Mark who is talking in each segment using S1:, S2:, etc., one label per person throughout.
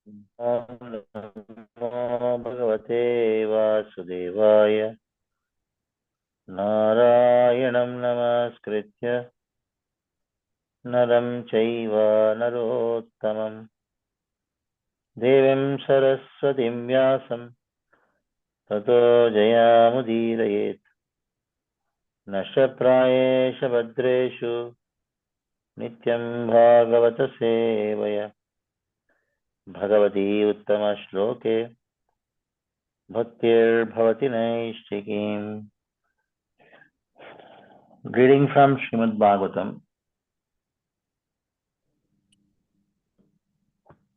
S1: ॐ नमो भगवते वासुदेवाय नारायणं नमस्कृत्य नरं चैव नरोत्तमं देवीं सरस्वतीं व्यासं ततो जयामुदीरयेत् नशप्रायेष भद्रेषु नित्यं भागवत सेवया Bhagwati उत्तमश्लोके भक्तिर्भवति नैष्ठिकीम्. Reading from Srimad Bhagvatam,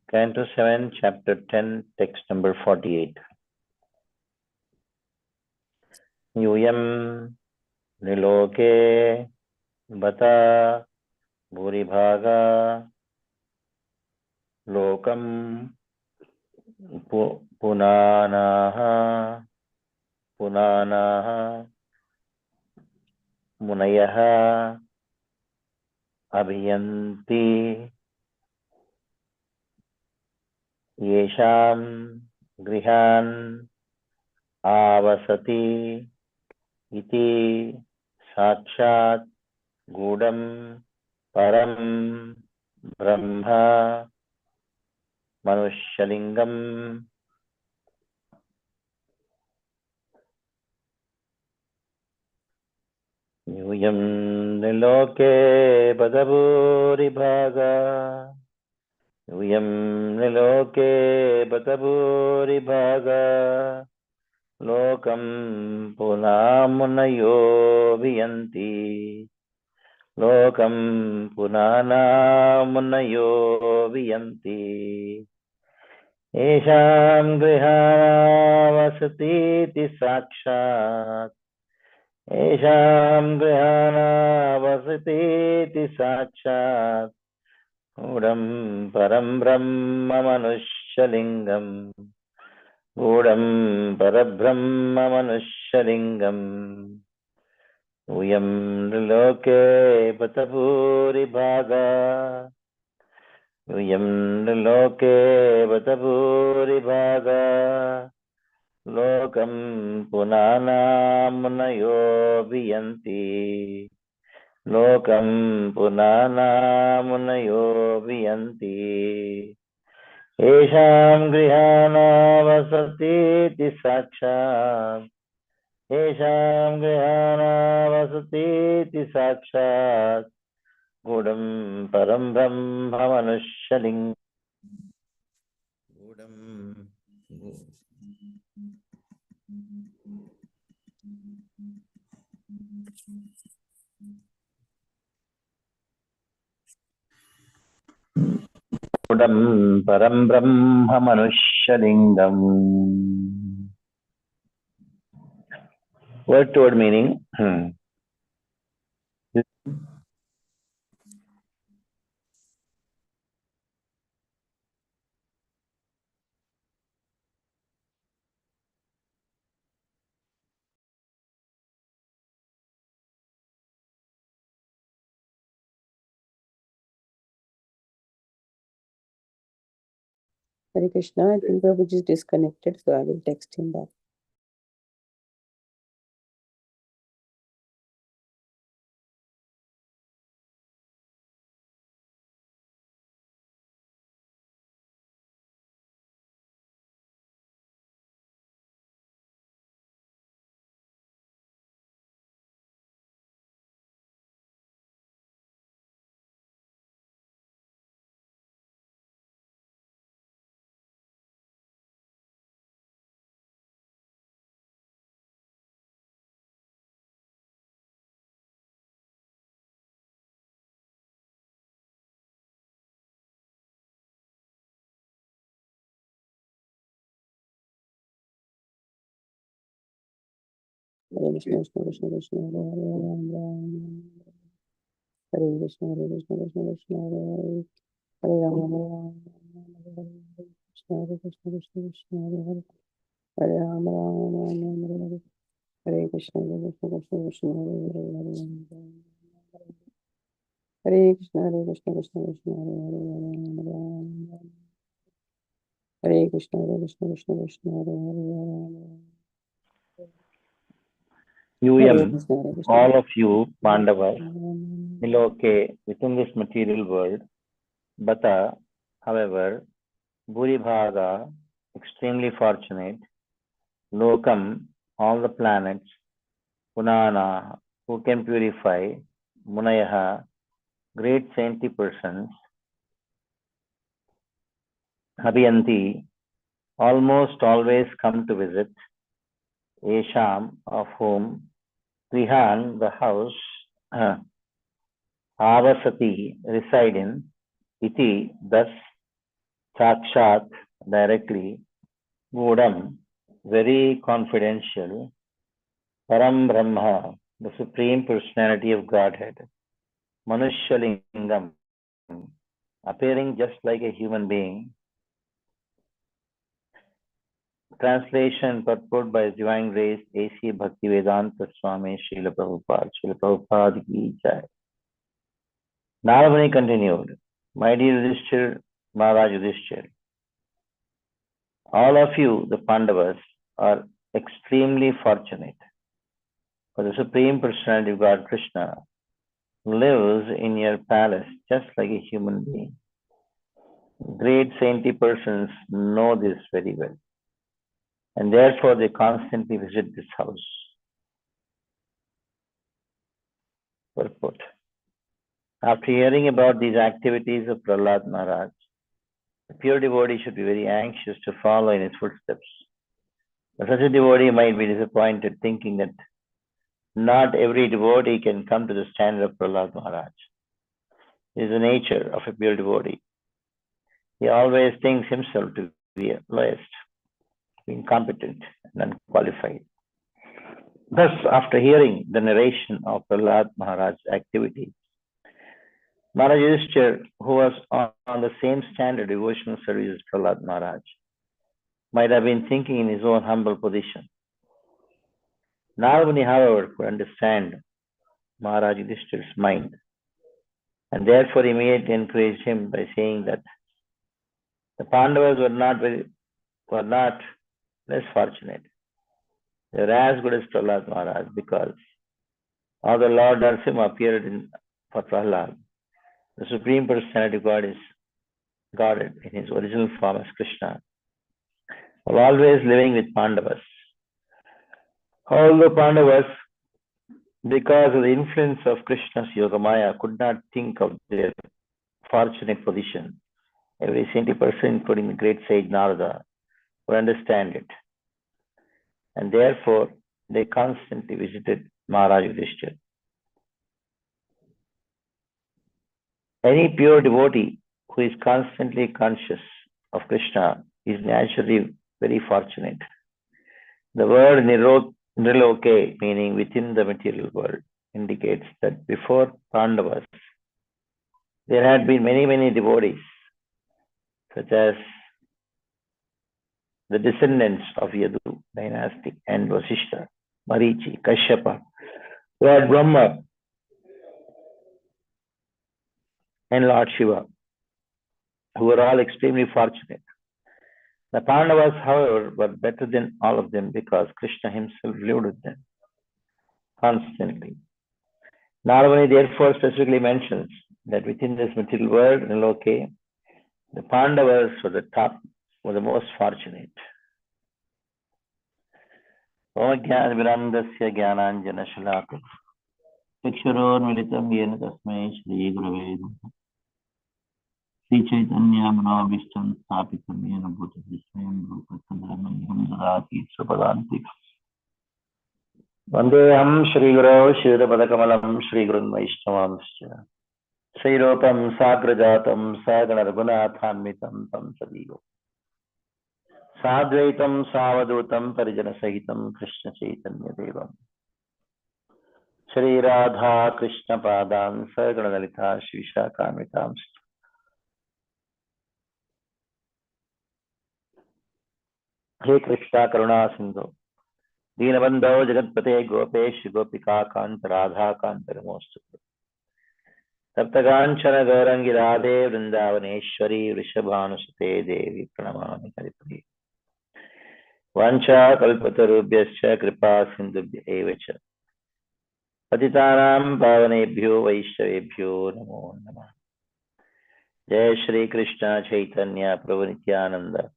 S1: Canto 7, Chapter 10, Text number 48. Yuyam niloke bata bhuribhaga lokam punanaha punanaha munayaha abhiyanti yesham grihan avasati iti sakshat gudam param brahma manushялingam. यूयं निलोके बदभूरिभागा यूयं निलोके बदभूरिभागा लोकं पुनामुनयो वियन्ति लोकं पुनानामुनयो वियन्ति येषां गृहावसतीति साक्षात् येषां गृहाणावसतीति साक्षात् गूढं परं ब्रह्म मनुष्यलिङ्गम् गूढं परब्रह्म मनुष्यलिङ्गम् यूयं नृलोके बत भूरिभागा यूयं नृलोके बत भूरिभागा लोकं पुनानामुनयो वियन्ति लोकं पुनानामुनयो वियन्ति येषां गृहाणावसतीति साक्षात् येषां गृहाणावसतीति साक्षात् गूढं परं ब्रह्म मनुष्यलिङ्गम् गूढं गूढं परं ब्रह्म मनुष्यलिङ्गम्. Word to word meaning.
S2: Hare Krishna, I think Prabhuji is disconnected, so I will text him back. Hare Krishna, Krishna Krishna Krishna, Hare Hare, Hare Krishna, Hare Krishna, Krishna Krishna, Hare Hare, Hare Rama, Hare Rama, Hare Krishna, Hare Krishna, Krishna Krishna, Hare Hare, Hare Rama, Rama Rama, Hare Hare, Hare Krishna, Hare Krishna, Krishna Krishna, Hare Hare, Hare Krishna, Hare Krishna, Krishna Krishna, Hare Hare, Hare Rama, Hare Rama. Hare Krishna, Krishna Krishna, Hare
S1: Yuyam,
S2: Krishna, Hare Krishna,
S1: all of you, Pandavas,
S2: Hare
S1: Niloke, within this material world, Bata, however, Buribhaga, extremely fortunate, Lokam, all the planets, Punana, who can purify, Munayaha, great saintly persons, Abhiyanti, almost always come to visit, Esham, of whom Grihan, the house, Avasati, reside in, Iti, thus, Sakshat, directly, Gudam, very confidential, Param Brahma, the Supreme Personality of Godhead, Manushalingam, appearing just like a human being. Translation purport by His Divine Grace A.C. Bhaktivedanta Swami Srila Prabhupada ki jai. Narvani continued, my dear Yudhishthir, Maharaj Yudhishthir, all of you, the Pandavas, are extremely fortunate. For the Supreme Personality of God, Krishna, lives in your palace just like a human being. Great saintly persons know this very well, and therefore they constantly visit this house. Purport. After hearing about these activities of Prahlad Maharaj, the pure devotee should be very anxious to follow in his footsteps. But such a devotee might be disappointed thinking that not every devotee can come to the standard of Prahlad Maharaj. It is the nature of a pure devotee. He always thinks himself to be lowest, incompetent, and unqualified. Thus, after hearing the narration of Prahlad Maharaj's activities, Maharaj Yudhishthir, who was on the same standard devotional service as Prahlad Maharaj, might have been thinking in his own humble position. Narvani, however, could understand Maharaj Yudhishthir's mind, and therefore immediately encouraged him by saying that the Pandavas were not less fortunate. They were as good as Prahlad Maharaj because although Lord Narasimha appeared for Prahlad, the Supreme Personality of God is guarded in his original form as Krishna, while always living with Pandavas. Although Pandavas, because of the influence of Krishna's Yogamaya, could not think of their fortunate position, every saintly person, including the great sage Narada, would understand it. And therefore, they constantly visited Maharaj Yudhishthir. Any pure devotee who is constantly conscious of Krishna is naturally very fortunate. The word Niloke, meaning within the material world, indicates that before Pandavas, there had been many devotees, such as the descendants of Yadu dynasty and Vasishta, Marichi, Kashyapa, Lord Brahma, and Lord Shiva, who were all extremely fortunate. The Pandavas, however, were better than all of them because Krishna himself lived with them constantly. Narvani therefore specifically mentions that within this material world, Niloke, the Pandavas were the most fortunate. Om Jnana-virandasya Jnananjana-shalaka Chakshuromilitam Yena Tasmai Shri Gurave Namaha Sri Chaitanya Manavishtam Sthapitam Yena Bhuta Vismayam Rupakadamayam Dadati Supadantik Vandeham Shri Guru Shridapadakamalaam Shri Gurun Vaishnavamscha Sairopam Sagrajatam Sagana Raghunathanmitam Tam Sadigo Sadvaitam Savadutam Parijana Sahitam Krishna Chaitanya Devam Shri Radha Krishna Padan Sagana Lalita Shri Shakamitam He Krishna Karuna Sindhu Deenabandho Jagatpate Gopesh Gopika Kanta Radha Kanta Namostu Saptakanchana Gaurangi Radhe Vrindavaneshwari Vrishabhanusate Devi Pranamami Haripriya. Vancha kalpatarubhyascha kripa sindhubhya evacha. Patitanam pavanebhyo vaishnavebhyo namo namah. Jai Shri Krishna Chaitanya Prabhu Nityananda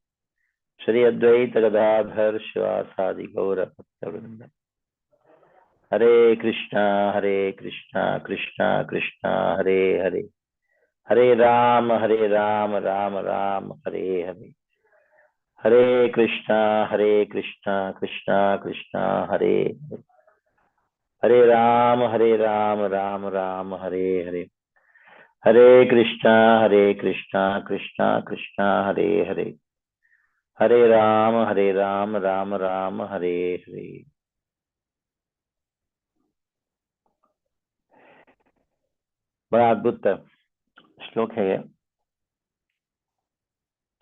S1: Shri Advaita Gadadhar Shivasadi Gaura Bhaktavrinda. Hare Krishna Krishna Krishna Hare Hare Hare Rama Rama Rama Hare Hare. Hare Krishna Krishna Krishna Hare Hare. Hare Rama Rama Rama Hare Hare. Hare Krishna Krishna Krishna Hare Hare. Hare Rama Rama Rama Hare Hare. बड़ा अद्भुत श्लोक है ये.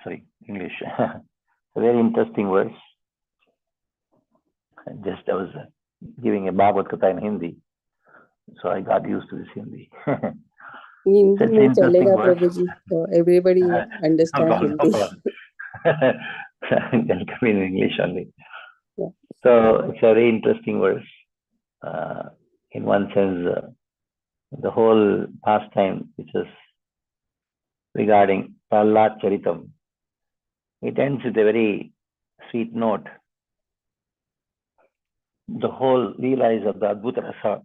S1: Sorry, English. Very interesting verse. Just I was giving a Bhagavad Gita in Hindi, so I got used to this Hindi.
S2: Hindi
S1: It's
S2: में
S1: an
S2: चलेगा
S1: interesting verse.
S2: प्रभु जी, तो everybody
S1: No
S2: understand
S1: problem, no
S2: Hindi.
S1: problem. I'll come in English only.
S2: Yeah.
S1: So it's a very interesting verse. In one sense, the whole pastime, which is regarding Prahlad Charitam, it ends with a very sweet note. The whole realize of the Adbhuta Rasa,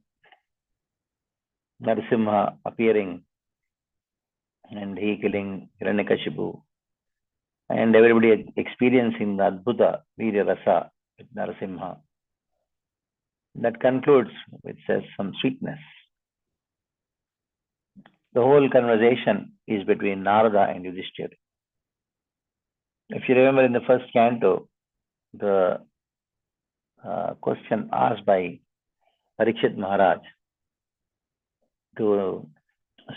S1: Narasimha appearing and he killing Hiranyakashipu, and everybody experiencing the Adbhuta Virya Rasa with Narasimha. That concludes with some sweetness. The whole conversation is between Narada and Yudhishthira. If you remember in the first canto, the question asked by Parikshit Maharaj to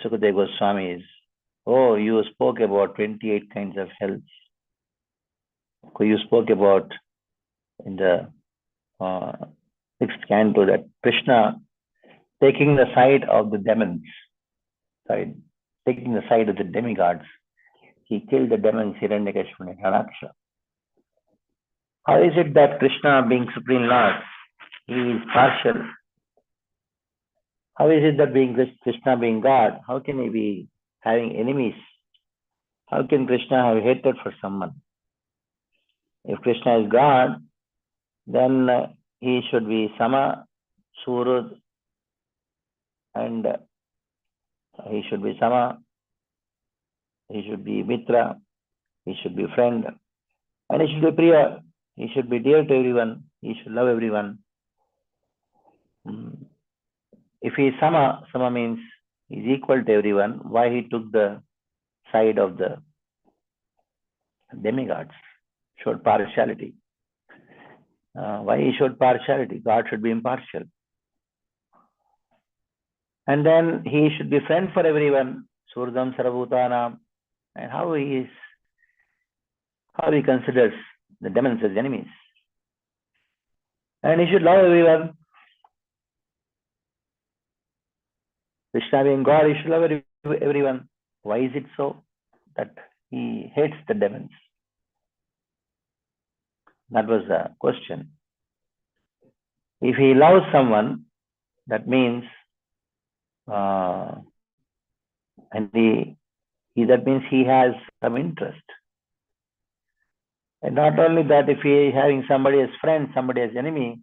S1: Sukadeva Goswami is, oh, you spoke about 28 kinds of hells. You spoke about in the sixth canto that Krishna taking the side of the demons, taking the side of the demigods, he killed the demons Hiranyakashipu and Hiraksha. How is it that Krishna, being Supreme Lord, he is partial? How is it that being Krishna being God, how can he be having enemies? How can Krishna have hatred for someone? If Krishna is God, then he should be Sama, Surud, and he should be Sama, he should be Mitra, he should be friend, and he should be Priya. He should be dear to everyone. He should love everyone. If he is Sama, Sama means he is equal to everyone. Why he took the side of the demigods? Showed partiality. Why he showed partiality? God should be impartial. And then he should be friend for everyone. Surdam Sarabhutanam. And how he considers the demons as enemies. And he should love everyone. Krishna being God, he should love everyone. Why is it so that he hates the demons? That was the question. If he loves someone, that means that means he has some interest. And not only that, if he is having somebody as friend, somebody as enemy,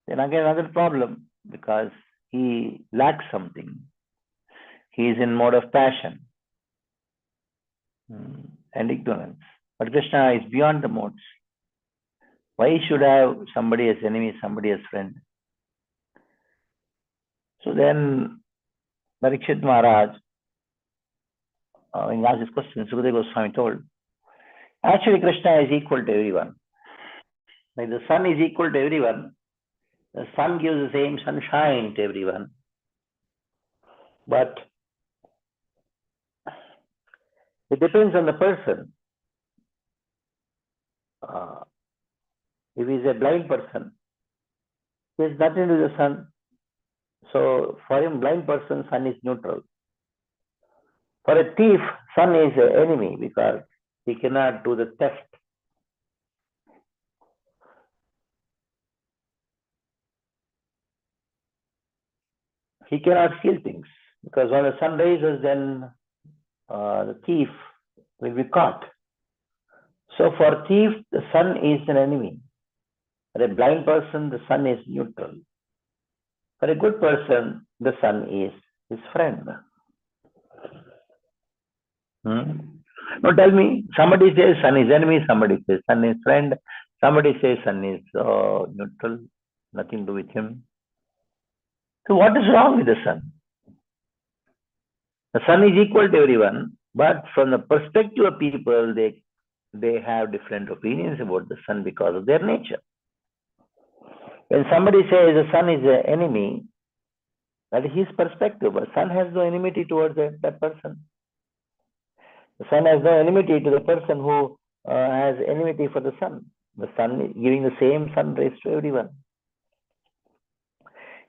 S1: then again another problem, because he lacks something. He is in mode of passion and ignorance. But Krishna is beyond the modes. Why should I have somebody as enemy, somebody as friend? So then Parikshit Maharaj, when he asked this question, Sukadeva Goswami told, actually Krishna is equal to everyone. Like the sun is equal to everyone, the sun gives the same sunshine to everyone. But it depends on the person. If he is a blind person, he has nothing to do with the sun. So for him, blind person, sun is neutral. For a thief, son is an enemy because he cannot do the theft. He cannot steal things because when the sun rises, then the thief will be caught. So for thief, the sun is an enemy. For a blind person, the sun is neutral. For a good person, the sun is his friend. Now tell me, somebody says sun is enemy, somebody says sun is friend, somebody says sun is neutral, nothing to do with him. So what is wrong with the sun? The sun is equal to everyone, but from the perspective of people, they have different opinions about the sun because of their nature. When somebody says the sun is an enemy, that is his perspective, but sun has no enmity towards that person. The sun has no enmity to the person who has enmity for the sun. The sun is giving the same sun rays to everyone.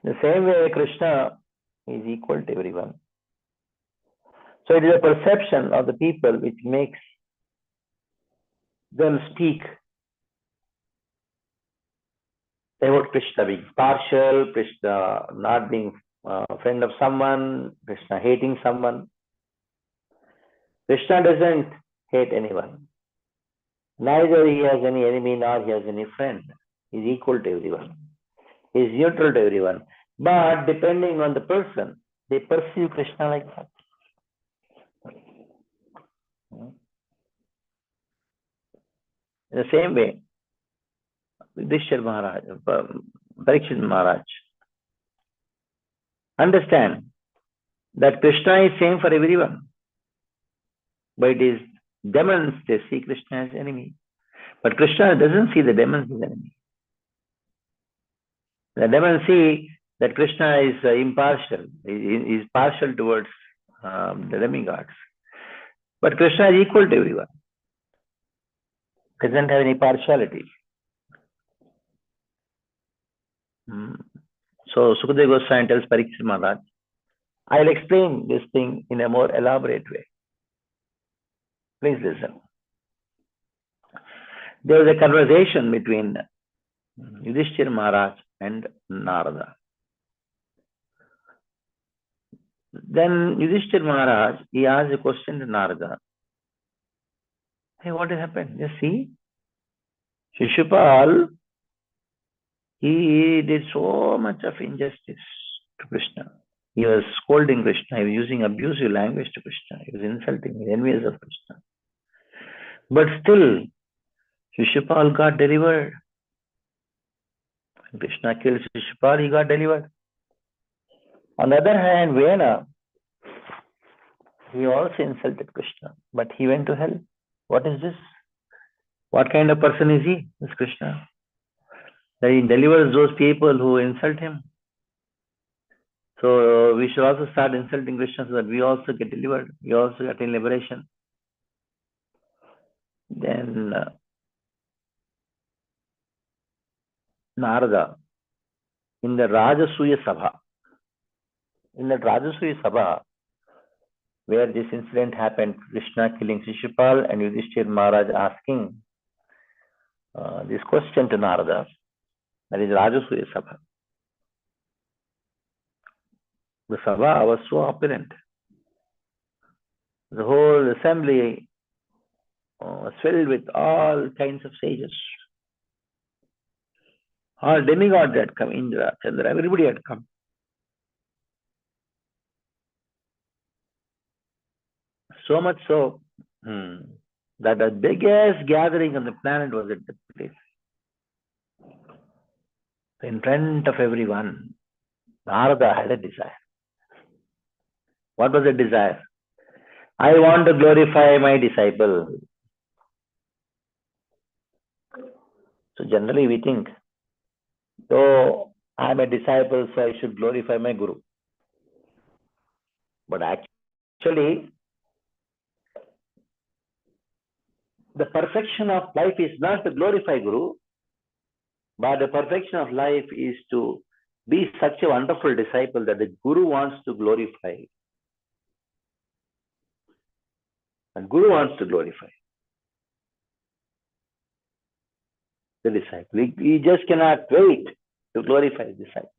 S1: In the same way, Krishna is equal to everyone. So it is a perception of the people which makes them speak about Krishna being partial, Krishna not being a friend of someone, Krishna hating someone. Krishna doesn't hate anyone. Neither he has any enemy nor he has any friend. He is equal to everyone. He is neutral to everyone. But depending on the person, they perceive Krishna like that. In the same way, Yudhishthira Maharaj, Parikshit Maharaj, understand that Krishna is same for everyone. But it is demons, they see Krishna as enemy. But Krishna doesn't see the demons as enemy. The demons see that Krishna is impartial, he is partial towards the demigods. But Krishna is equal to everyone. Doesn't have any partiality. So Sukadeva Goswami tells Parikshit Maharaj, I'll explain this thing in a more elaborate way. Please listen. There was a conversation between Yudhishthira Maharaj and Narada. Then Yudhishthira Maharaj, he asked a question to Narada. Hey, what has happened? You see, Shishupal, he did so much of injustice to Krishna. He was scolding Krishna. He was using abusive language to Krishna. He was insulting, he was envious of Krishna. But still, Shishupal got delivered. When Krishna killed Shishupal, he got delivered. On the other hand, Vena, he also insulted Krishna, but he went to hell. What is this? What kind of person is he, this Krishna? That he delivers those people who insult him. So we should also start insulting Krishna so that we also get delivered. We also attain liberation. Then Narada, in the Rajasuya Sabha, where this incident happened, Krishna killing Shishupal and Yudhishthira Maharaj asking this question to Narada, that is Rajasuya Sabha. The Sabha was so opulent. The whole assembly was filled with all kinds of sages. All demigods had come, Indra, Chandra, everybody had come. So much so that the biggest gathering on the planet was at that place. In front of everyone, Narada had a desire. What was the desire? I want to glorify my disciple. So generally we think, oh, I am a disciple, so I should glorify my guru. But actually, the perfection of life is not to glorify guru, but the perfection of life is to be such a wonderful disciple that the guru wants to glorify. And Guru wants to glorify the disciple. He just cannot wait to glorify the disciple.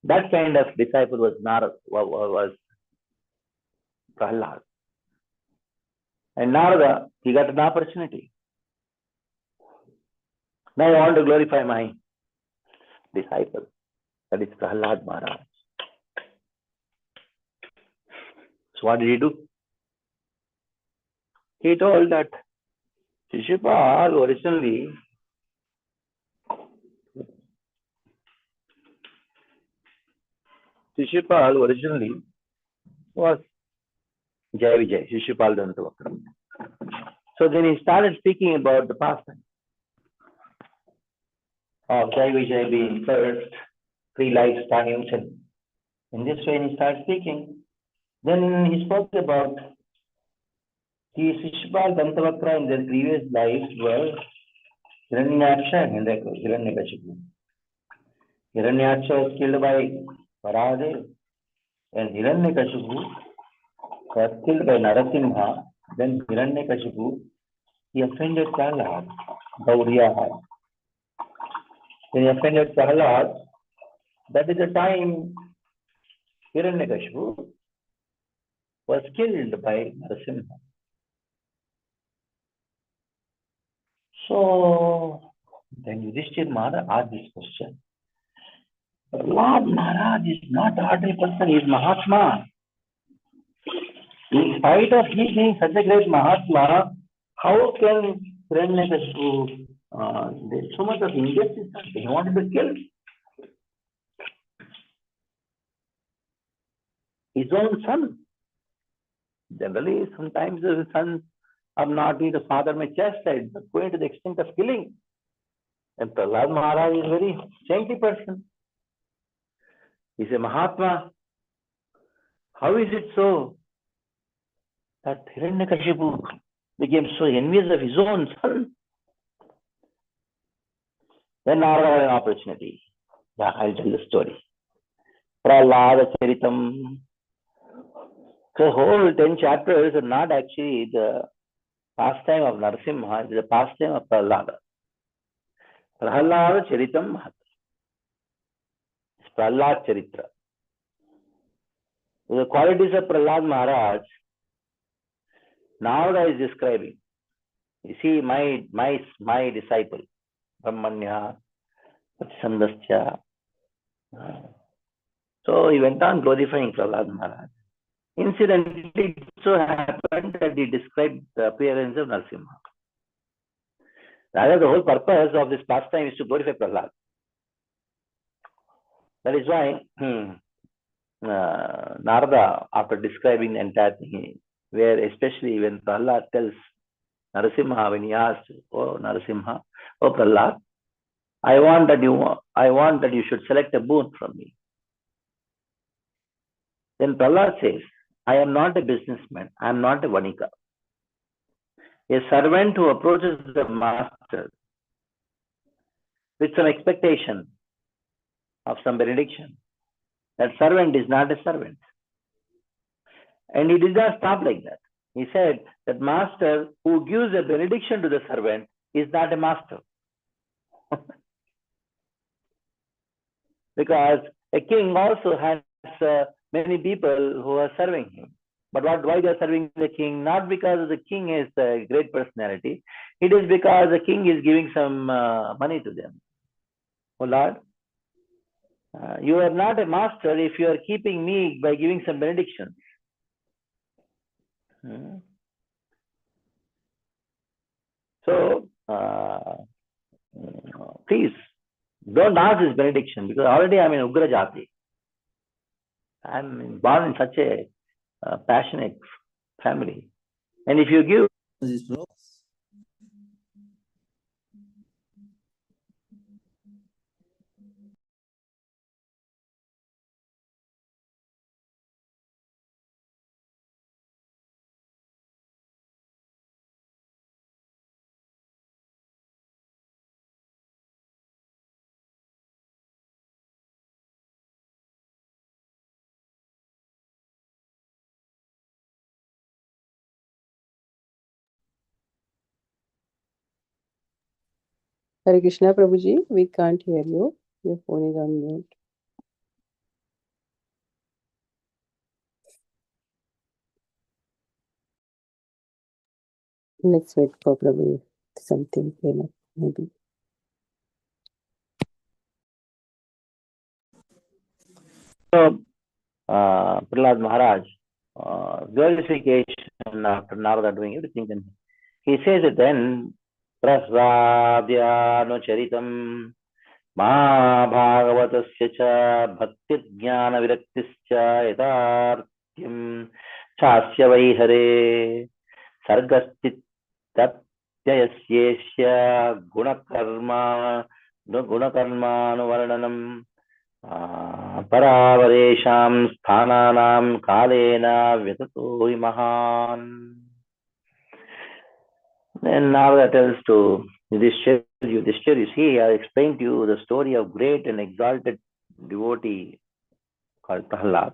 S1: That kind of disciple was Prahlad. And Narada, he got an opportunity. Now I want to glorify my disciple. That is Prahlad Maharaj. So what did he do? He told that Shishupal originally was Jai Vijay, Shishupal Dantavakram. So then he started speaking about the pastime of Jai Vijay being first, 3 lives times, and in this way he started speaking. Then he spoke about the Shishupal Dantavakra in their previous lives were Hiranyaksha and Hiranyakashipu. Hiranyaksha was killed by Varahadev, and Hiranyakashipu was killed by Narasimha. Then Hiranyakashipu, he offended Prahlad, Gauriya. When he offended Prahlad, that is the time Hiranyakashipu was killed by Narasimha. So then Yudhishthira Maharaj asked this question. Lord Maharaj is not an ordinary person, he is Mahatma. In spite of he being such a great Mahatma, how can Hiranyakashipu, there's so much of injustice, he wanted to kill his own son. Generally, sometimes the sons are naughty, the father may chastise, but going to the extent of killing. And Prahlad Maharaj is a very saintly person. He's a Mahatma. How is it so that Hiranyakashipu became so envious of his own son? Then Narada had an opportunity. Yeah, I'll tell the story. Prahlada Charitam. So whole 10 chapters are not actually the pastime of Narasimha, it is the pastime of Prahlada. Prahlada Charitam Mahat. It's Prahlad Charitra. So the qualities of Prahlad Maharaj, Narada is describing. You see, my disciple, Brahmanya, Sandasya. So he went on glorifying Prahlad Maharaj. Incidentally, it so happened that he described the appearance of Narasimha. Rather, the whole purpose of this pastime is to glorify Prahlad. That is why Narada, after describing the entire thing, where especially when Prahlad tells Narasimha, when he asked, "Oh Narasimha, oh Prahlad, I want that you should select a boon from me." Then Prahlad says, "I am not a businessman. I am not a vanika. A servant who approaches the master with some expectation of some benediction, that servant is not a servant." And he did not stop like that. He said that master who gives a benediction to the servant is not a master. Because a king also has many people who are serving him. But why they are serving the king? Not because the king is a great personality. It is because the king is giving some money to them. Oh Lord, you are not a master if you are keeping me by giving some benediction. So, please, don't ask this benediction, because already I am in Ugra Jati. I am born in such a passionate family. And if you give
S2: Hare Krishna, Prabhuji. We can't hear you. Your phone is on mute. Let's wait for Prabhu. Something came up, maybe.
S1: So, Prahlad Maharaj, glorification after Narada doing everything, and he says at the end, Prasvadyanu Ma Bhagavatasya cha bhakti jnana viraktischa yadartyam chasya vaihare sargastit tatyasya gunakarmanuvarnanam paravaresham sthananam kalena vyatato mahan. Then Narada tells to Yudhishthira, you see, I explained to you the story of great and exalted devotee called Prahlad.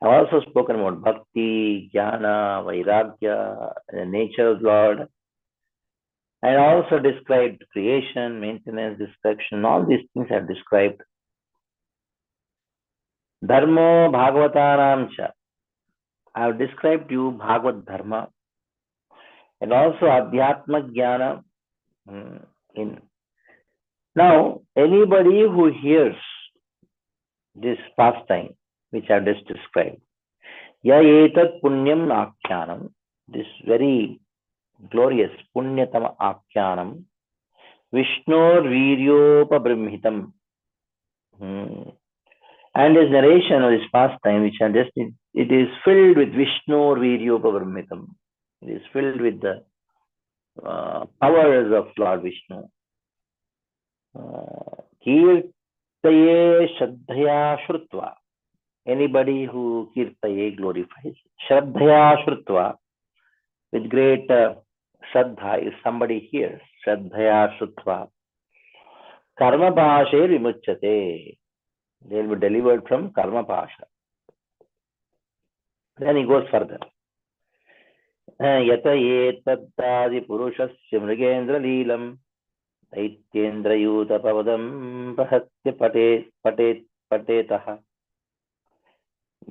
S1: I've also spoken about bhakti, jnana, vairagya, the nature of Lord. I also described creation, maintenance, destruction, all these things I've described. Dharmo bhagavatanam cha. I've described to you Bhagavad Dharma and also Adhyatma Jnana. Now, anybody who hears this pastime, which I've just described, ya etat punyam akyanam, this very glorious punyatama akyanam, Vishnur viryopabrahmitam, and his narration of this pastime, which I just did, it is filled with Vishnur viryopabrahmitam. It is filled with the powers of Lord Vishnu. Kirtaye shraddhaya shrutva. Anybody who kirtaye glorifies. Shraddhaya shrutva. With great shraddha, if somebody hears. Shraddhaya shrutva. Karma pashe vimuchyate. They will be delivered from karma pasha. Then he goes further. Yata etadadi purushasya mrigendra leelam. Daityendra yuta pavadam prahatya patetaha.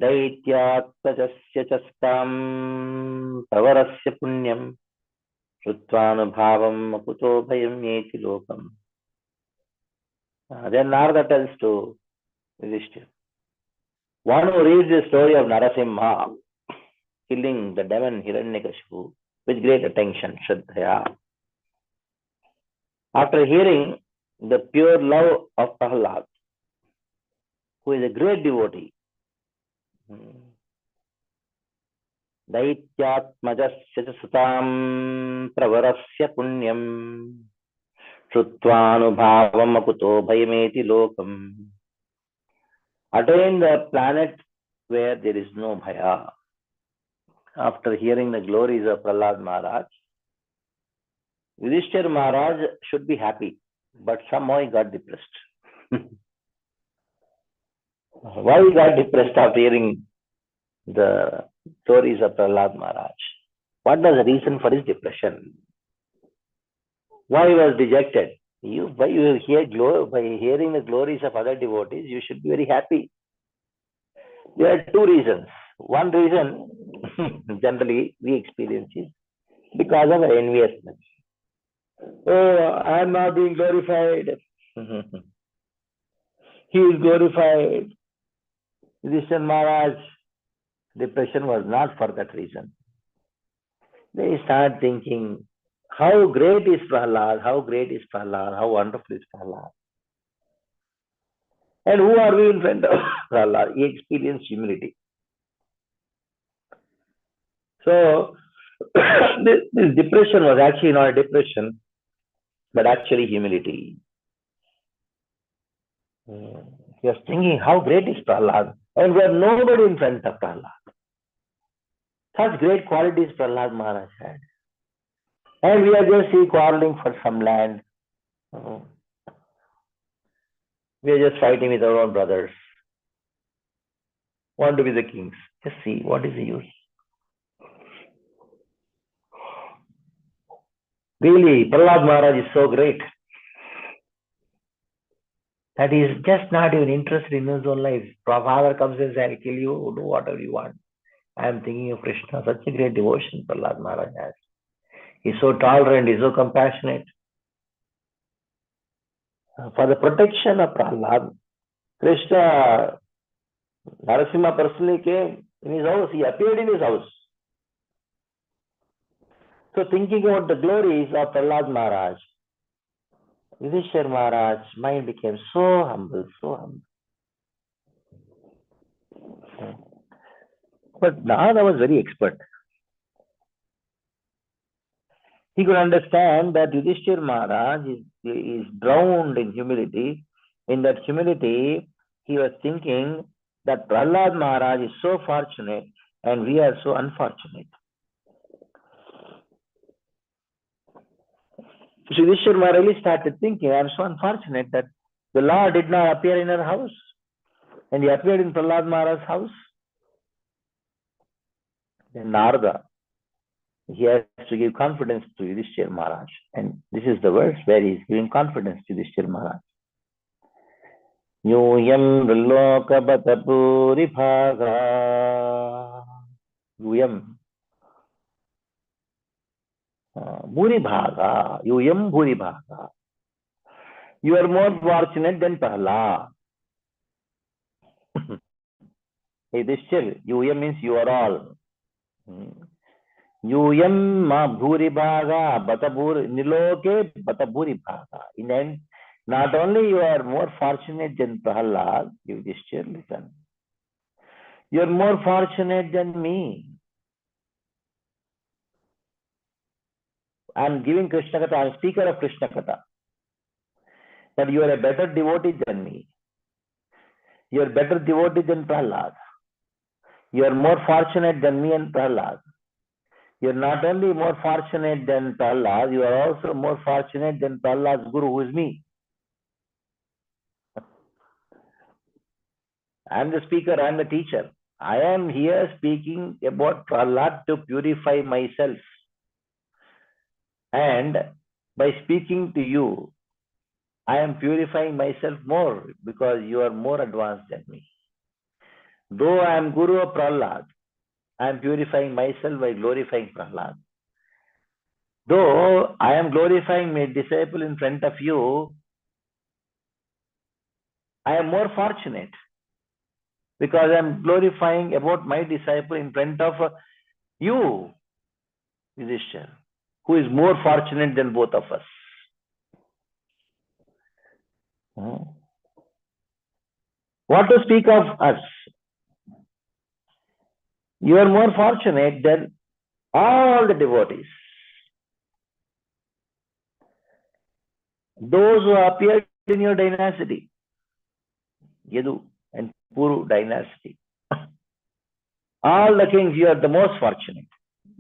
S1: Daityatmajasya chastam pravarasya punyam shrutvanubhavam makuto bhayam yeti lokam. Then Narada tells to Yudhishthira, one who reads the story of Narasimha killing the demon Hiranyakashipu with great attention, Shraddhaya, after hearing the pure love of Prahlad, who is a great devotee, Daityatmajasya sutam pravarasya punyam shrutvanubhavam akuto bhayameti lokam. Attain the planet where there is no bhaya. After hearing the glories of Prahlad Maharaj, Yudhishthira Maharaj should be happy, but somehow he got depressed. Why he got depressed after hearing the stories of Prahlad Maharaj? What was the reason for his depression? Why he was dejected? By hearing the glories of other devotees, you should be very happy. There are two reasons. One reason, generally, we experience is because of enviousness. Oh, I am not being glorified. He is glorified. Yudhishthira Maharaj, depression was not for that reason. They start thinking, how great is Prahlad? How great is Prahlad? How wonderful is Prahlad? And who are we in front of Prahlad? He experienced humility. So, this depression was actually not a depression, but actually humility. He was thinking, how great is Prahlad? And we have nobody in front of Prahlad. Such great qualities Prahlad Maharaj had. And we are just quarreling for some land. We are just fighting with our own brothers. Want to be the kings. Just see, what is the use? Really, Prahlad Maharaj is so great. that he is just not even interested in his own life. Father comes and says, I'll kill you, do whatever you want. I am thinking of Krishna. Such a great devotion Prahlad Maharaj has. He's so tolerant, he's so compassionate. For the protection of Prahlad, Krishna, Narasimha personally came in his house. He appeared in his house. So thinking about the glories of Prahlad Maharaj, Yudhishthira Maharaj's mind became so humble, so humble. But Narada was very expert. He could understand that Yudhishthira Maharaj is drowned in humility. In that humility, he was thinking that Prahlad Maharaj is so fortunate and we are so unfortunate. So Yudhishthira Maharaj really started thinking, I am so unfortunate that the Lord did not appear in our house. And he appeared in Prahlad Maharaj's house. Then Narada, he has to give confidence to Yudhishthira Maharaj. And this is the verse where he is giving confidence to Yudhishthira Maharaj. Yuyam Vrilokabata Puribhaga. Yuyam Bhuribhaga. Yuyam Bhuribhaga. You are more fortunate than Prahlad. Yudhishthira, Yuyam means you are all. Yuyam ma bhuribhaga batabur niloke batabhuribhaga. In the end, not only you are more fortunate than Prahlad, Yudhishthira, listen. You are more fortunate than me. I am giving Krishna Katha, I am speaker of Krishna Katha. But you are a better devotee than me. You are better devotee than Prahlad. You are more fortunate than me and Prahlad. You are not only more fortunate than Prahlad, you are also more fortunate than Prahlad's Guru, who is me. I am the speaker, I am the teacher. I am here speaking about Prahlad to purify myself. And by speaking to you, I am purifying myself more because you are more advanced than me. Though I am Guru of Prahlad, I am purifying myself by glorifying Prahlad. Though I am glorifying my disciple in front of you, I am more fortunate because I am glorifying about my disciple in front of you, Yudhishthira, who is more fortunate than both of us. What to speak of us? You are more fortunate than all the devotees. Those who appeared in your dynasty, Yadu and Puru dynasty. All the kings, you are the most fortunate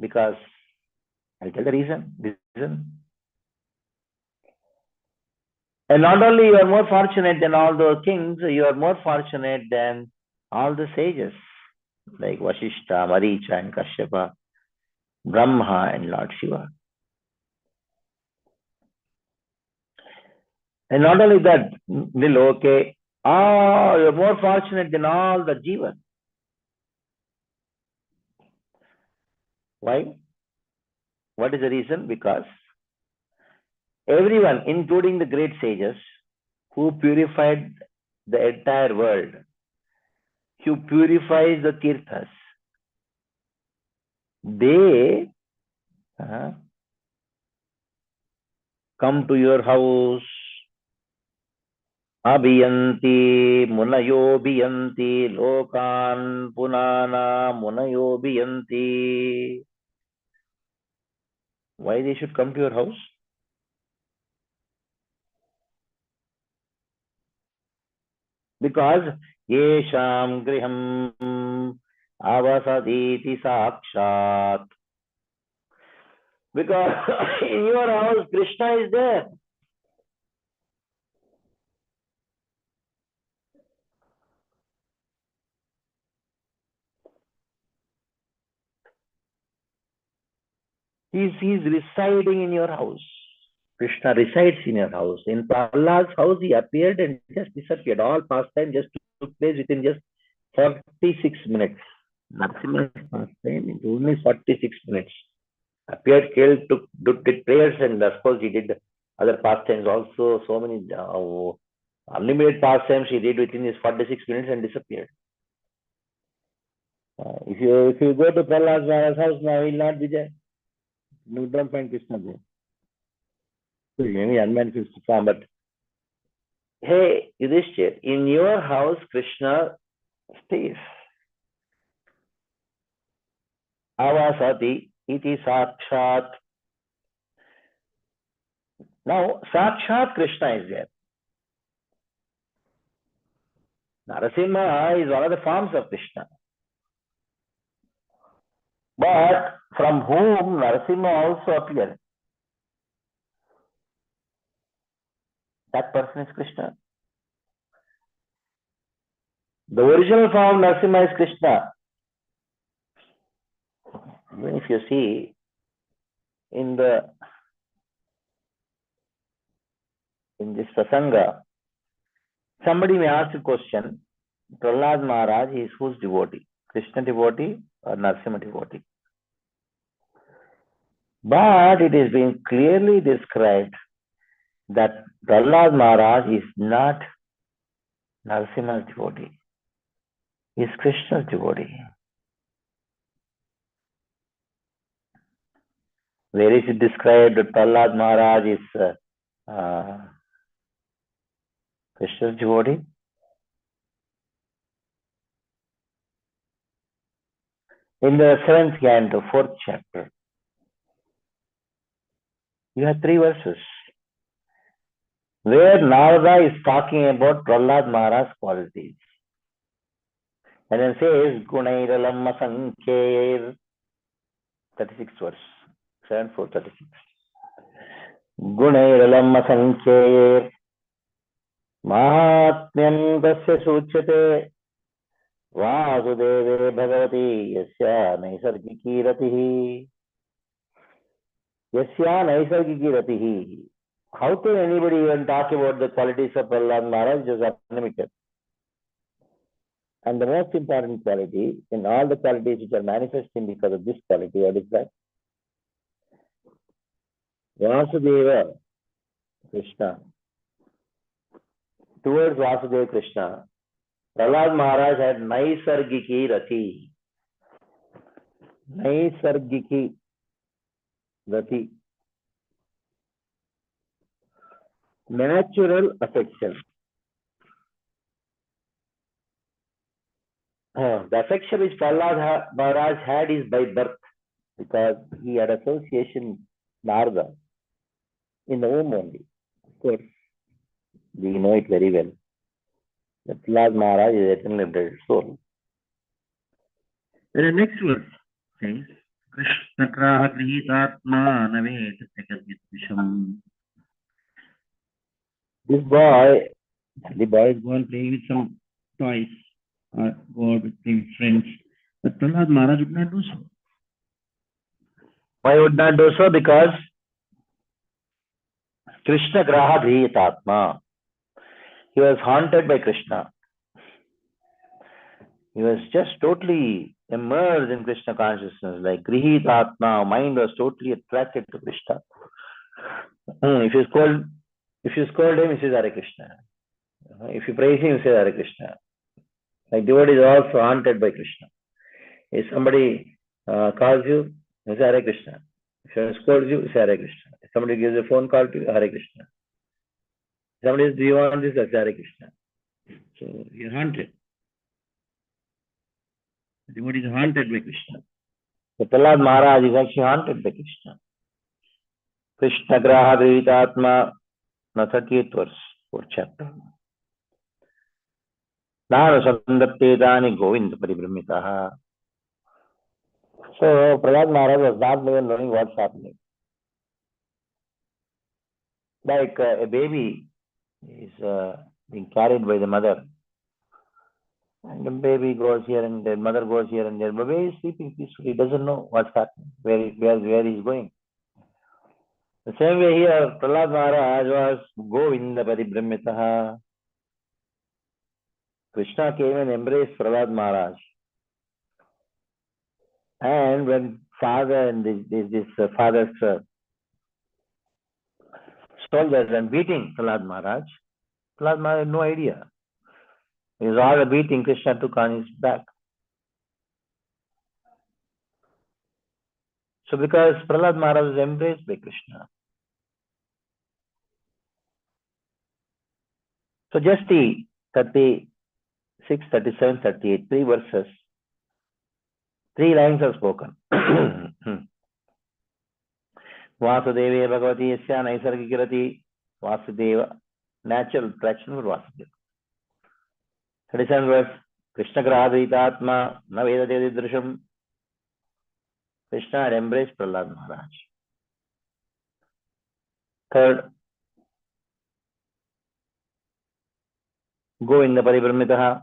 S1: because I'll tell the reason. And not only you are more fortunate than all the kings, you are more fortunate than all the sages like Vashishta, Maricha and Kashyapa, Brahma and Lord Shiva. And not only that, Niloke, you are more fortunate than all the Jivas. Why? What is the reason? Because everyone, including the great sages, who purified the entire world, who purifies the tirthas, they come to your house. Abhiyanti munayo biyanti lokan punana munayo biyanti. Why they should come to your house? Because yesham griham avasaditi sakshat. Because in your house Krishna is there. He is residing in your house. Krishna resides in your house. In Prahlad's house, he appeared and just disappeared. All pastime just took place within just 46 minutes. Narasimha's pastime in only 46 minutes. Appeared, killed, did prayers, and of course he did other pastimes also. So many unlimited pastimes he did within his 46 minutes and disappeared. If you go to Prahlad Maharaj's house now, he will not be there. You don't find Krishna there. Maybe unmanifest form, but hey, Yudhishthir, in your house, Krishna stays. Avasati iti sakshat. Now, sakshat Krishna is there. Narasimha is one of the forms of Krishna. But from whom Narasimha also appeared. That person is Krishna. The original form Narasimha is Krishna. Even if you see in this Prasanga, somebody may ask a question, Prahlad Maharaj is whose devotee? Krishna devotee or Narasimha devotee? But it is being clearly described that Prahlad Maharaj is not Narasimha's devotee. He is Krishna's devotee. Where is it described that Prahlad Maharaj is Krishna's devotee? In the 7th canto, 4th chapter, you have 3 verses where Narada is talking about Prahlad Maharaj's qualities. And then says, Gunairalam Asankher, 36th verse, 7:4:36. Gunairalam Asankher, Mahatmyam Tasya Suchyate, Vasudeve Bhagavati, Yasya Naisargiki Ratihi. Yasya Naisargiki Ratihi. How can anybody even talk about the qualities of Prahlad Maharaj? Just unlimited. And the most important quality in all the qualities which are manifesting because of this quality, what is that? Vasudeva Krishna. Towards Vasudeva Krishna, Prahlad Maharaj had Naisargiki Rati. Naisargiki Rati. Natural affection. The affection which Prahlad Maharaj had is by birth, because he had association Narada in the womb only. Of course, we know it very well. That Prahlad Maharaj is eternally dead soul. Then the next verse says, Krishna Kraha Grihitatma Navet Visham. This boy, the boy is going playing with some toys or go out with his friends. But Prahlad Maharaj would not do so. Why would not do so? Because Krishna Graha Grihitatma. He was haunted by Krishna. He was just totally immersed in Krishna consciousness, like Grihitatma. Mind was totally attracted to Krishna. If you scold him, he says Hare Krishna. If you praise him, he says Hare Krishna. Like devotee is also haunted by Krishna. If somebody calls you, you say Hare Krishna. If someone scolds you, say Hare Krishna. If somebody gives a phone call to you, Hare Krishna. If somebody says, do you want this? Say Hare Krishna. So you're haunted. The devotee is haunted by Krishna. So Prahlad Maharaj is actually haunted by Krishna. Krishna Graha Grihitatma, 38th verse, 4th chapter. Nana Sandaptedani Govinda Paribramitaha. So Prahlad Maharaj was not even knowing what's happening. Like a baby is being carried by the mother. And the baby goes here and the mother goes here and there. The baby is sleeping peacefully. He doesn't know what's happening, where he's going. The same way here, Prahlad Maharaj was Govinda Paribramitaha. Krishna came and embraced Prahlad Maharaj. And when father and this father's soldiers and beating Prahlad Maharaj had no idea. It was all the beating Krishna took on his back. So because Prahlad Maharaj was embraced by Krishna. So just the 36, 37, 38, 3 verses, 3 lines are spoken. Vasudeva Bhagavati Yasya Naisargikirati Vasudeva, natural traction for Vasudeva. 37 verse, Krishna Grahadritatma Navedate Drisham. Krishna had embraced Prahlad Maharaj. Third, Govinda Paribramitaha.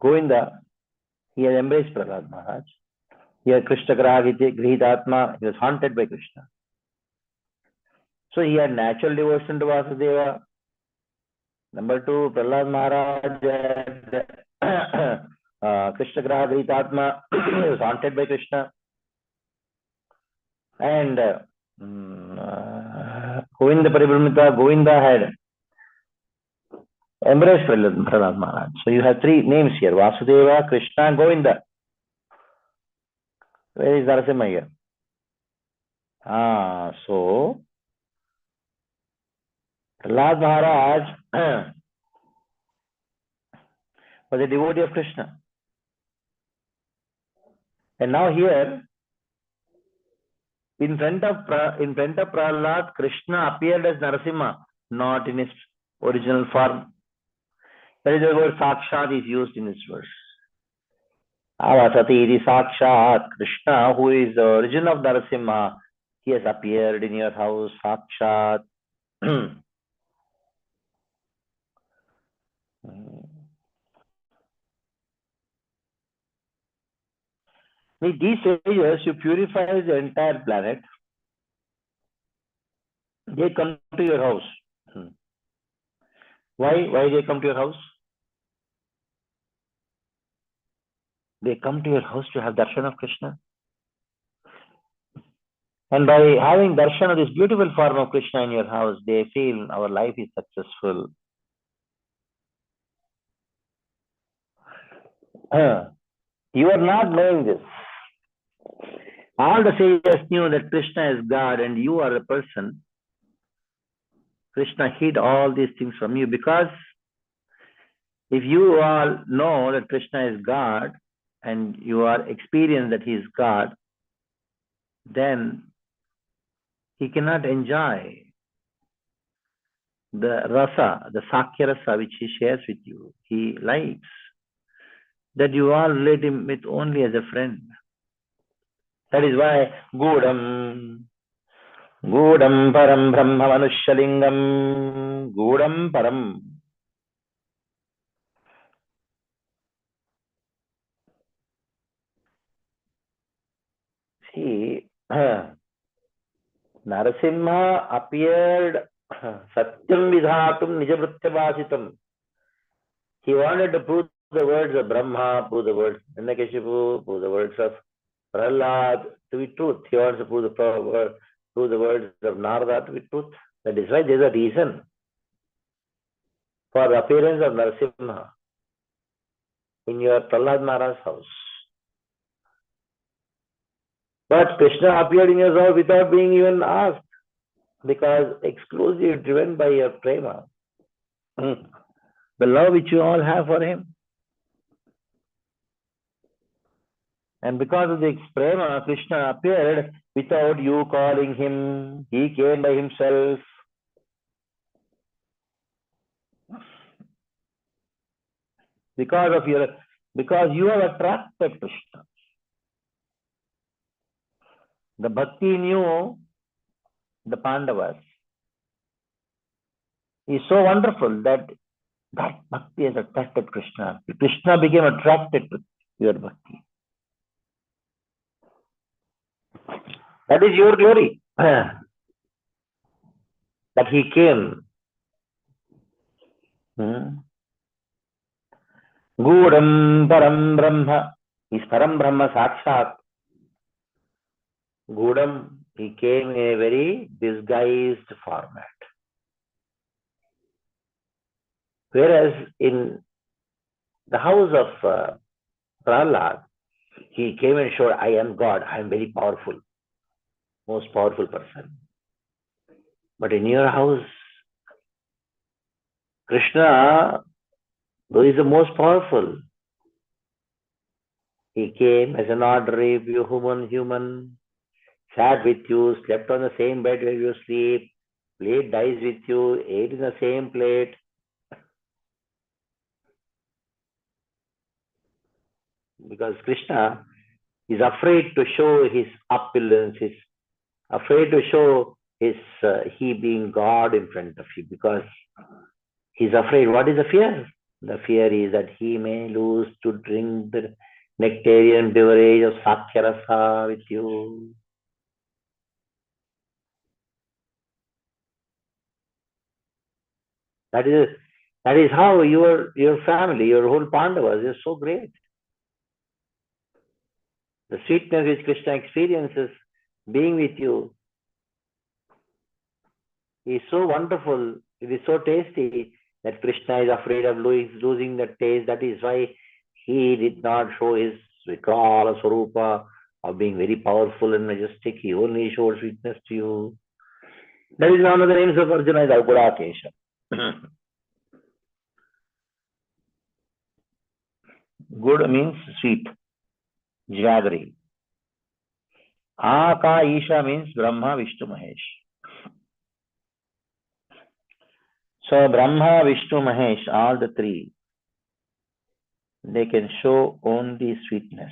S1: Govinda, he had embraced Prahlad Maharaj. Here Krishna Grihitatma, he was haunted by Krishna. So he had natural devotion to Vasudeva. Number 2, Prahlad Maharaj had Krishna Grihitatma, he was haunted by Krishna. And Govinda Paribramita, Govinda had embraced Prahlad Maharaj. So you have 3 names here, Vasudeva, Krishna and Govinda. Where is Narasimha here? So Prahlad Maharaj was a devotee of Krishna. And now here, in front of Prahlad, Krishna appeared as Narasimha, not in his original form. That is the word Sakshat is used in this verse. Avasati iti Sakshat, Krishna, who is the origin of Narasimha, he has appeared in your house, Sakshat. With these sages, you purify the entire planet. They come to your house. Why they come to your house? They come to your house to have darshan of Krishna. And by having darshan of this beautiful form of Krishna in your house, they feel our life is successful. You are not knowing this. All the sages knew that Krishna is God and you are a person. Krishna hid all these things from you because if you all know that Krishna is God and you are experienced that he is God, then he cannot enjoy the rasa, the sakya rasa which he shares with you. He likes that you all relate him with only as a friend. That is why Gudam Param Brahma Manushalingam Gudam Param. See, Narasimha appeared Satyam Vidhatum Nijavrityavasitam. He wanted to prove the words of Brahma, prove the words of Hiranyakashipu, prove the words of Prahlad to be truth. He wants to prove the words of Narada to be truth. That is why there is a reason for the appearance of Narasimha in your Prahlad Maharaj's house. But Krishna appeared in your house without being even asked, because exclusively driven by your prema, the love which you all have for him. And because of the prema, Krishna appeared without you calling him. He came by himself. Because you have attracted Krishna. The bhakti knew the Pandavas is so wonderful that bhakti has attracted Krishna. Krishna became attracted to your bhakti. That is your glory. That he came. Gudam Param Brahma. Is Param Brahma Sakshat. Gudam, he came in a very disguised format. Whereas in the house of Prahlad, he came and showed, I am God, I am very powerful, most powerful person. But in your house, Krishna, though he is the most powerful, he came as an ordinary human, sat with you, slept on the same bed where you sleep, played dice with you, ate in the same plate. Because Krishna is afraid to show his opulence, is afraid to show his he being God in front of you, because he's afraid. What is the fear? The fear is that he may lose to drink the nectarian beverage of Sakhyarasa with you. That is how your family, your whole Pandavas is so great. The sweetness which Krishna experiences being with you is so wonderful. It is so tasty that Krishna is afraid of losing the taste. That is why he did not show his Vikrala Swarupa of being very powerful and majestic. He only showed sweetness to you. That is one of the names of Arjuna, is Gudakesha. Good means sweet, jaggery. Aka Isha means Brahma, Vishnu, Mahesh. So Brahma, Vishnu, Mahesh, all the three, they can show only sweetness.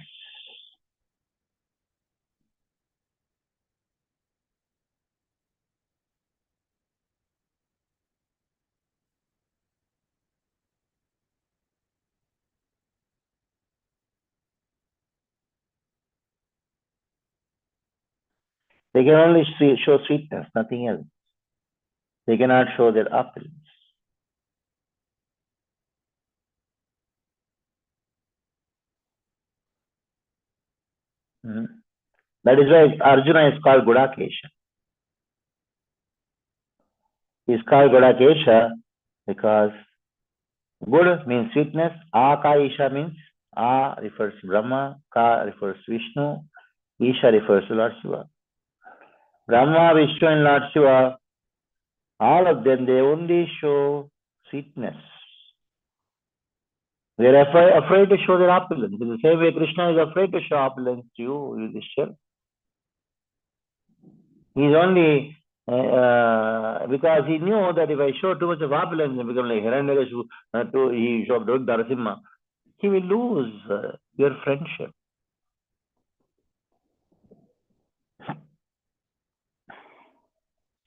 S1: They can only show sweetness, nothing else. They cannot show their opulence. That is why Arjuna is called Gudakesha. He is called Gudakesha because Gud means sweetness, Aka Isha means A refers to Brahma, Ka refers to Vishnu, Isha refers to Lord Shiva. Brahma, Vishnu and Lord Shiva, all of them, they only show sweetness. They are afraid to show their opulence. In the same way, Krishna is afraid to show opulence to you, Yudhishthira. He is only because he knew that if I show too much of opulence and become like Hiranyakashipu, he showed Narasimha, he will lose your friendship.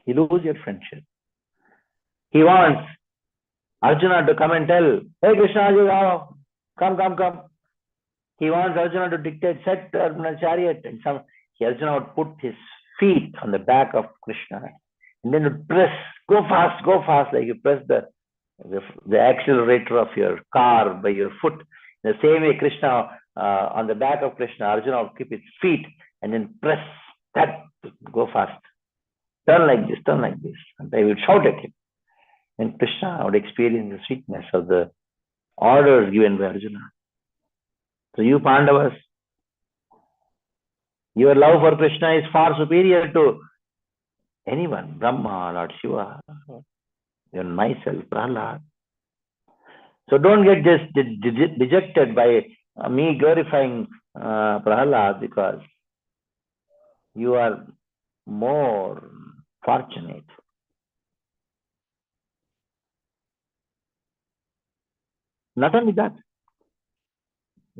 S1: He lose your friendship. He wants Arjuna to come and tell, hey Krishna, come. He wants Arjuna to dictate, set a chariot, and Arjuna would put his feet on the back of Krishna and then would press, go fast, like you press the accelerator of your car by your foot. In the same way, Krishna, on the back of Krishna, Arjuna would keep his feet and then press that, go fast. Turn like this. And they would shout at him. And Krishna would experience the sweetness of the orders given by Arjuna. So you Pandavas, your love for Krishna is far superior to anyone, Brahma, Lord Shiva, even myself, Prahlad. So don't get just dejected by me glorifying Prahlad, because you are more fortunate. Not only that,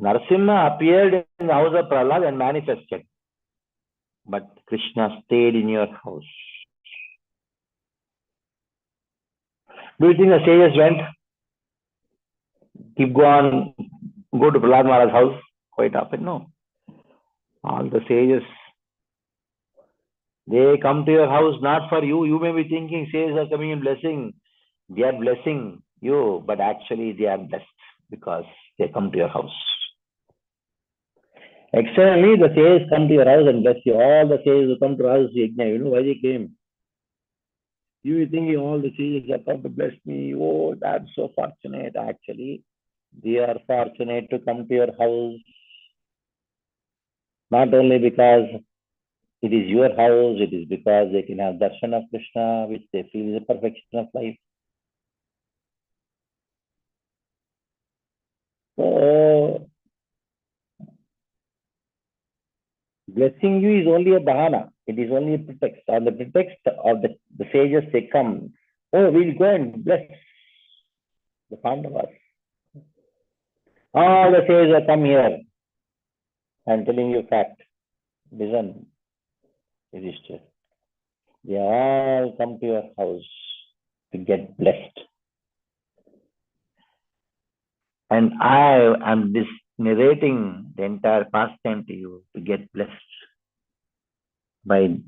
S1: Narasimha appeared in the house of Prahlad and manifested. But Krishna stayed in your house. Do you think the sages went, go to Prahlad Maharaj's house quite often? No. All the sages They come to your house not for you. You may be thinking sages are coming and blessing. They are blessing you, but actually they are blessed because they come to your house. Externally, the sages come to your house and bless you. All the sages who come to us, you know why they came? You were thinking all the sages have come to bless me. Oh, that's so fortunate. Actually, they are fortunate to come to your house, not only because it is your house, it is because they can have darshan of Krishna, which they feel is the perfection of life. So, blessing you is only a bahana. It is only a pretext. On the pretext of the sages, they come. Oh, we'll go and bless the Pandavas. All the sages have come here. I'm telling you fact. Listen, Yudhishthira. They all come to your house to get blessed. And I am narrating the entire pastime to you to get blessed by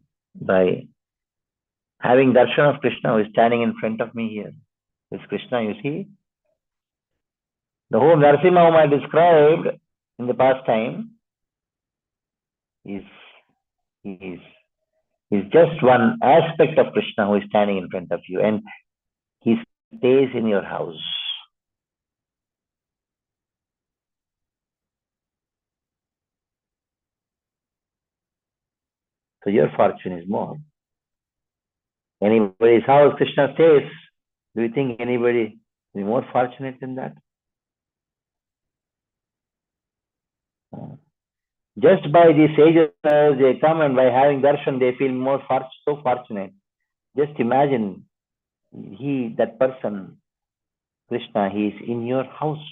S1: having darshan of Krishna who is standing in front of me here. This Krishna, you see, the whole Narasimha whom I described in the pastime is just one aspect of Krishna who is standing in front of you, and he stays in your house. So your fortune is more. Anybody's house Krishna stays. Do you think anybody is more fortunate than that? Just by these sages, they come and by having darshan, they feel so fortunate. Just imagine that person, Krishna, he is in your house,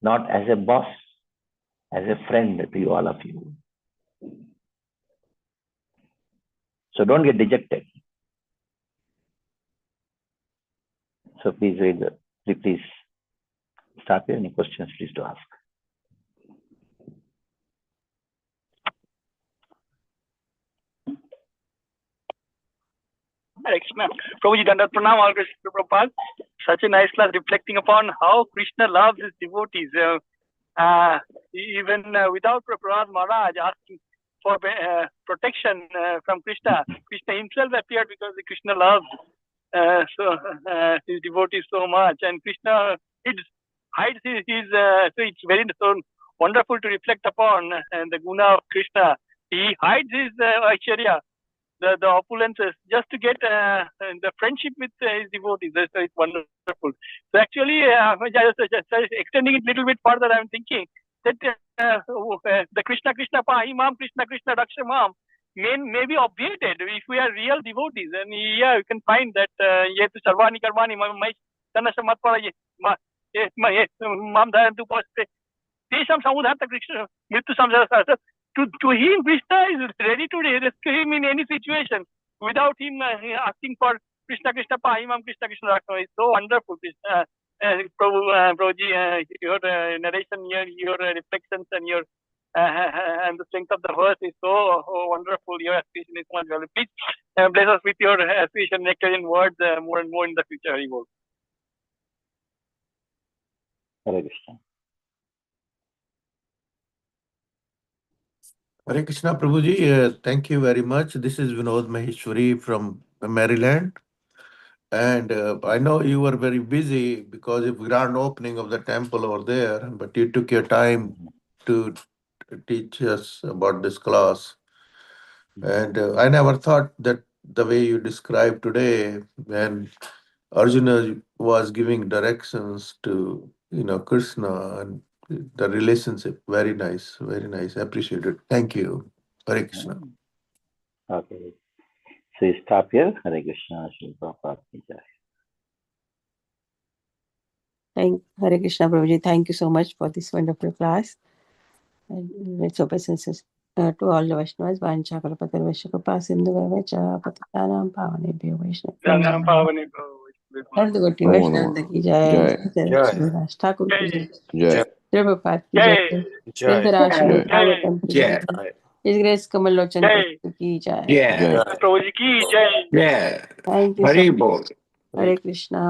S1: not as a boss, as a friend to you, all of you. So don't get dejected. So please please start here. Any questions, please to ask.
S3: Prabhuji, Dandat Pranam, all Krishna Prabhupada. Such a nice class reflecting upon how Krishna loves his devotees. Even without Prahlad Maharaj asking for protection from Krishna, Krishna himself appeared because Krishna loves his devotees so much. And Krishna hides his so it's very so wonderful to reflect upon the guna of Krishna. He hides his Aishwarya, the opulences, just to get the friendship with his devotees. So it's wonderful. So actually, just extending it a little bit further, I'm thinking that the Krishna Pahi Mam, Krishna Raksha Mam may be obviated if we are real devotees. And yeah, you can find that Yetu Sarvani Karmani Mai Tanasha Matpara Mam Dhayantu Paste Tesham Samudhata Krishna Mrityu Samsara. To him, Krishna is ready to rescue him in any situation without him asking for Krishna Pahimam, Krishna Rakshama. It's so wonderful. Prabhuji, your narration here, your reflections and your and the strength of the verse is so wonderful. Your aspiration is so much valuable. Please bless us with your aspiration nectarian words more and more in the future. Haribol.
S1: Hare Krishna.
S4: Hare Krishna, Prabhuji. Thank you very much. This is Vinod Maheshwari from Maryland. And I know you were very busy because of grand opening of the temple over there, but you took your time to teach us about this class. And I never thought that the way you described today, when Arjuna was giving directions to Krishna and the relationship, very nice, very nice. I appreciate it. Thank you. Hare Krishna.
S1: Okay. So you stop here. Hare Krishna.
S2: Hare Krishna, Prabhuji. Thank you so much for this wonderful class. And let's obeisances to all the Vaishnavas. Vancha Kalpatar Vaishakapa Sindhu Vacha Patitanam Pavanebhyo Vaishnava. Hare the Goti Vaishnava ki jai. Jai Thakur ki jai. Prabhupada ki jai. Dharaashram Bhagavatam ki jai. His Grace Kamal Lochan
S3: Jai.
S2: ki jai.
S5: Yeah.
S3: Prabhuji ki jai.
S5: Yeah.
S2: Thank you so
S5: Hari
S2: much.
S5: bol.
S2: Hare Krishna.